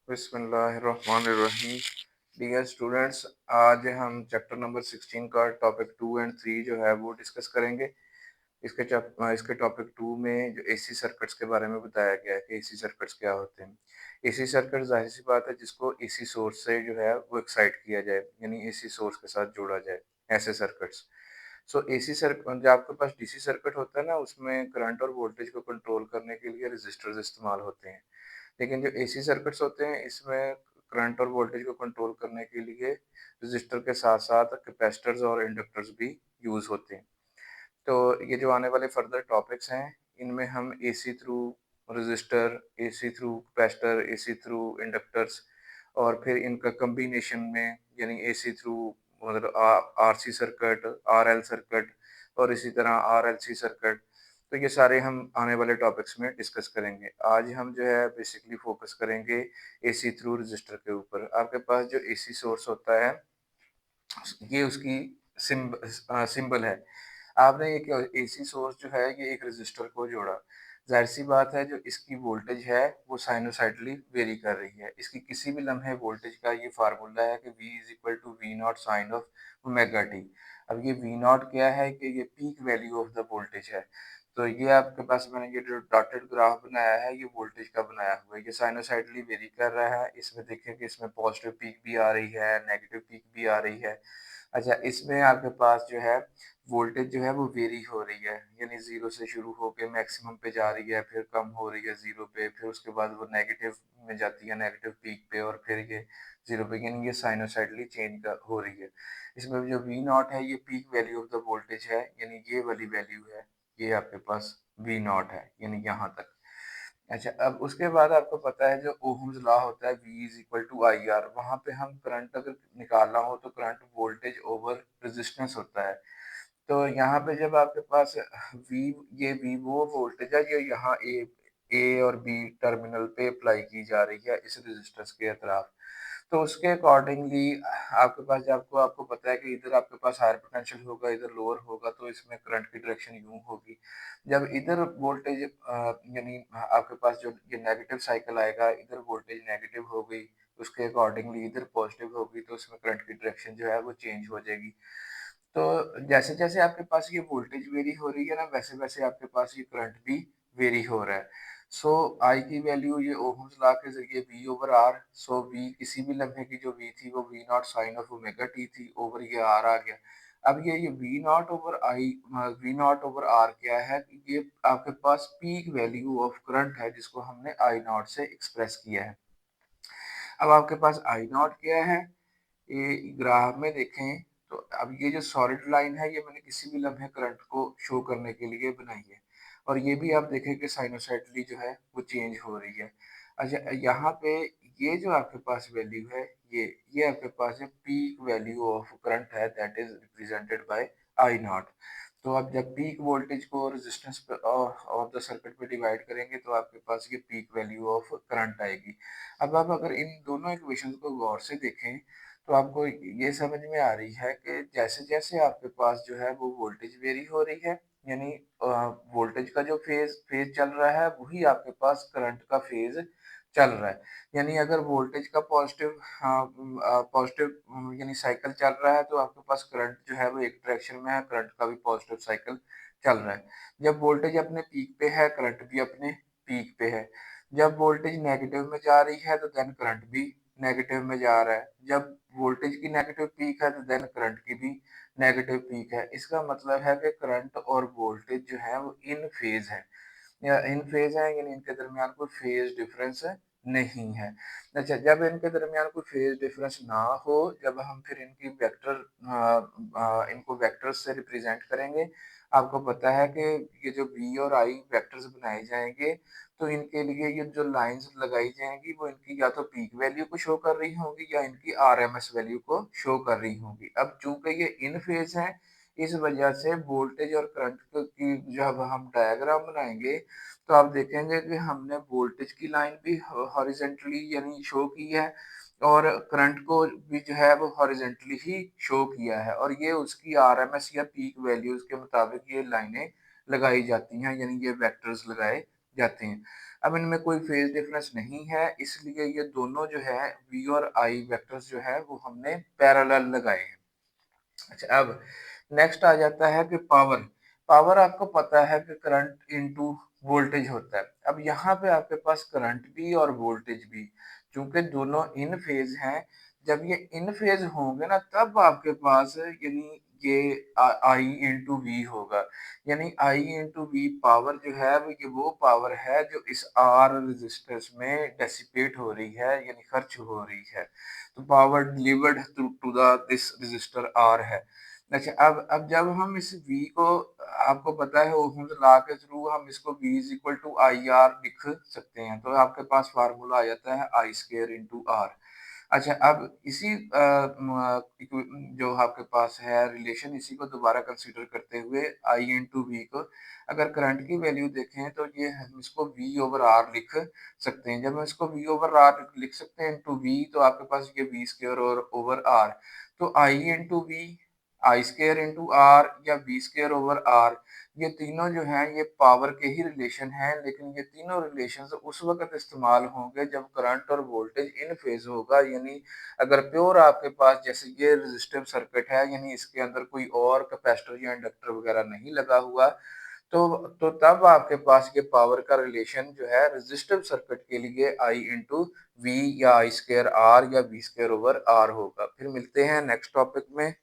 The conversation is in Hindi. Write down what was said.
बिस्मिल्लाहिर्रहमानिर्रहीम। डियर स्टूडेंट्स, आज हम चैप्टर नंबर 16 का टॉपिक 2 एंड 3 जो है वो डिस्कस करेंगे। इसके टॉपिक 2 में जो एसी सर्किट्स के बारे में बताया गया है कि एसी सर्किट्स क्या होते हैं। एसी सर्किट जाहिर सी बात है जिसको एसी सोर्स से जो है वो एक्साइट किया जाए, यानी एसी सोर्स के साथ जोड़ा जाए, ऐसे सर्किट्स। सो एसी सर्किट जो आपके पास डीसी सर्किट होता है ना, उसमें करंट और वोल्टेज को कंट्रोल करने के लिए रजिस्टर्स इस्तेमाल होते हैं। लेकिन जो एसी सर्किट्स होते हैं इसमें करंट और वोल्टेज को कंट्रोल करने के लिए रजिस्टर के साथ साथ कैपेसिटर्स और इंडक्टर्स भी यूज होते हैं। तो ये जो आने वाले फर्दर टॉपिक्स हैं, इनमें हम AC through register, AC through capacitor, AC through inductors और फिर इनका कॉम्बिनेशन में, यानी एसी थ्रू मतलब आरसी सर्किट, आरएल सर्किट और इसी तरह आरएलसी सर्किट, तो ये सारे हम आने वाले टॉपिक्स में डिस्कस करेंगे। आज हम जो है बेसिकली फोकस करेंगे एसी थ्रू रजिस्टर के ऊपर। आपके पास जो एसी सोर्स होता है, ये उसकी सिंबल है। आपने एक एसी सोर्स जो है ये एक रजिस्टर को जोड़ा। जाहिर सी बात है जो इसकी वोल्टेज है वो साइनोसाइडली वेरी कर रही है। इसकी किसी भी लम्हे वोल्टेज का ये फार्मूला है कि V is equal to V naught sine of omega T. अब ये वी नॉट क्या है कि ये peak value of the voltage है। तो ये आपके पास मैंने ये जो डॉटेड ग्राफ बनाया है ये वोल्टेज का बनाया हुआ है। ये साइनोसाइडली वेरी कर रहा है। इसमें देखिए कि इसमें पॉजिटिव पीक भी आ रही है, नेगेटिव पीक भी आ रही है। अच्छा, इसमें आपके पास जो है वोल्टेज जो है वो वेरी हो रही है, यानी ज़ीरो से शुरू होके मैक्सिमम पे जा रही है, फिर कम हो रही है ज़ीरो पे, फिर उसके बाद वो नेगेटिव में जाती है, नेगेटिव पीक पे, और फिर ये ज़ीरो पे, यानी ये साइनोसाइडली चेंज हो रही है। इसमें जो वी नॉट है ये peak value of the voltage है, यानी ये वाली वैल्यू है, ये आपके पास वी नॉट है, यानी यहाँ तक। अच्छा, अब उसके बाद आपको पता है जो ओहम्स लॉ होता है V is equal to I R, वहाँ पे हम करंट अगर निकालना हो तो करंट वोल्टेज ओवर रेजिस्टेंस होता है। तो यहाँ पे जब आपके पास V, ये V वो वोल्टेज है जो यहाँ ए और बी टर्मिनल पे अप्लाई की जा रही है इस रेजिस्टेंस के अतराफ। तो उसके अकॉर्डिंगली आपके पास जब आपको आपको पता है कि इधर आपके पास हायर पोटेंशियल होगा, इधर लोअर होगा, तो इसमें करंट की डायरेक्शन यूं होगी। जब इधर वोल्टेज यानी आपके पास जो ये नेगेटिव साइकिल आएगा, इधर वोल्टेज नेगेटिव हो गई, उसके अकॉर्डिंगली इधर पॉजिटिव होगी, तो उसमें करंट की डायरेक्शन जो है वो चेंज हो जाएगी। तो जैसे-जैसे आपके पास ये वोल्टेज वेरी हो रही है ना, वैसे-वैसे आपके पास ये करंट भी वेरी हो रहा है। सो I की वैल्यू ये ओहम्स लॉ के ज़रिए V ओवर R, सो V किसी भी लम्हे की जो V थी वो V naught sine of omega t थी, ओवर ये R आ गया। अब ये V naught over V naught over R क्या है? ये आपके पास पीक वैल्यू ऑफ करंट है जिसको हमने I नॉट से एक्सप्रेस किया है। अब आपके पास I नॉट क्या है? ये ग्राफ में देखें तो अब ये जो सॉलिड लाइन है ये मैंने किसी भी लम्हे करंट को शो करने के लिए बनाई है, और ये भी आप देखें कि साइनोसाइडली जो है वो चेंज हो रही है। अच्छा, यहाँ पे ये जो आपके पास वैल्यू है, ये आपके पास है पीक वैल्यू ऑफ करंट है, that is represented by I not. तो आप जब पीक वोल्टेज को रेजिस्टेंस ऑफ द सर्किट पे डिवाइड करेंगे तो आपके पास ये पीक वैल्यू ऑफ करंट आएगी। अब आप अगर इन दोनों इक्वेशंस को गौर से देखें तो आपको ये समझ में आ रही है कि जैसे-जैसे आपके पास जो है वो वोल्टेज वेरी हो रही है, यानी वोल्टेज का जो फेज़ चल रहा है वही आपके पास करंट का फेज़ चल रहा है। यानी अगर वोल्टेज का पॉजिटिव यानी साइकिल चल रहा है तो आपके पास करंट जो है वो एक डायरेक्शन में है, करंट का भी पॉजिटिव साइकिल चल रहा है। जब वोल्टेज अपने पीक पे है, करंट भी अपने पीक पे है। जब वोल्टेज नेगेटिव में जा रही है तो देन करंट भी नेगेटिव में जा रहा है। जब वोल्टेज की नेगेटिव पीक है तो देन करंट की भी नेगेटिव पीक है। इसका मतलब है कि करंट और वोल्टेज जो है वो इन फेज है, या इन फेज है, यानी इनके दरमियान कोई फेज डिफरेंस नहीं है। अच्छा, जब इनके दरमियान कोई फेज डिफरेंस ना हो, जब हम फिर इनकी इनको वेक्टर्स से रिप्रेजेंट करेंगे। आपको पता है कि ये जो V और I वेक्टर्स बनाए जाएंगे, तो इनके लिए ये जो लाइंस लगाई जाएंगी वो इनकी या तो पीक वैल्यू को शो कर रही होंगी या इनकी RMS वैल्यू को शो कर रही होंगी। अब चूंकि ये इन फेज हैं, इस वजह से वोल्टेज और करंट की जब हम डायग्राम बनाएंगे तो आप देखेंगे कि हमने वोल्टेज की लाइन भी हॉरिजेंटली यानी शो की है, और करंट को भी जो है वो हॉरिजेंटली ही शो किया है, और ये उसकी आरएमएस या पीक वैल्यूज के मुताबिक ये लाइनें लगाई जाती हैं, यानी ये वेक्टर्स लगाए जाते हैं। अब इनमें कोई फेज डिफरेंस नहीं है, इसलिए ये दोनों जो है V और I वेक्टर्स जो है वो हमने पैरेलल लगाए हैं। अच्छा, अब नेक्स्ट आ जाता है कि पावर। पावर आपको पता है कि करंट इनटू वोल्टेज होता है। अब यहाँ पे आपके पास करंट भी और वोल्टेज भी, चूंकि दोनों इन फेज हैं, जब ये इन फेज होंगे ना तब आपके पास यानी ये आई इंटू वी होगा। यानी आई इंटू वी पावर जो है वो पावर है जो इस आर रेजिस्टेंस में डेसिपेट हो रही है, यानी खर्च हो रही है। तो power delivered to the this resistor R है। अच्छा, अब जब हम इस V को, आपको पता है ओहम्स लॉ के थ्रू हम इसको V is equal to I R लिख सकते हैं, तो आपके पास फार्मूला आ जाता है आई स्क्वायर इंटू आर। अच्छा, अब इसी जो आपके पास है रिलेशन, इसी को दोबारा कंसीडर करते हुए आई इंटू वी को, अगर करंट की वैल्यू देखें तो ये हम इसको V ओवर आर लिख सकते हैं। जब हम इसको V ओवर आर लिख सकते हैं इंटू वी, तो आपके पास ये V स्क्वायर और ओवर आर, तो I into V, I square into R या V स्क्वायर ओवर आर, ये तीनों जो हैं ये पावर के ही रिलेशन हैं, लेकिन ये तीनों रिलेशंस उस वक्त इस्तेमाल होंगे जब करंट और वोल्टेज इन फेज होगा। यानी अगर प्योर आपके पास जैसे ये रेजिस्टिव सर्किट है, यानी इसके अंदर कोई और कैपेसिटर या इंडक्टर वगैरह नहीं लगा हुआ, तो तब आपके पास ये पावर का रिलेशन जो है रेजिस्टिव सर्किट के लिए आई इंटू वी या आई स्क्वायर आर या वी स्क्वायर ओवर आर होगा। फिर मिलते हैं नेक्स्ट टॉपिक में।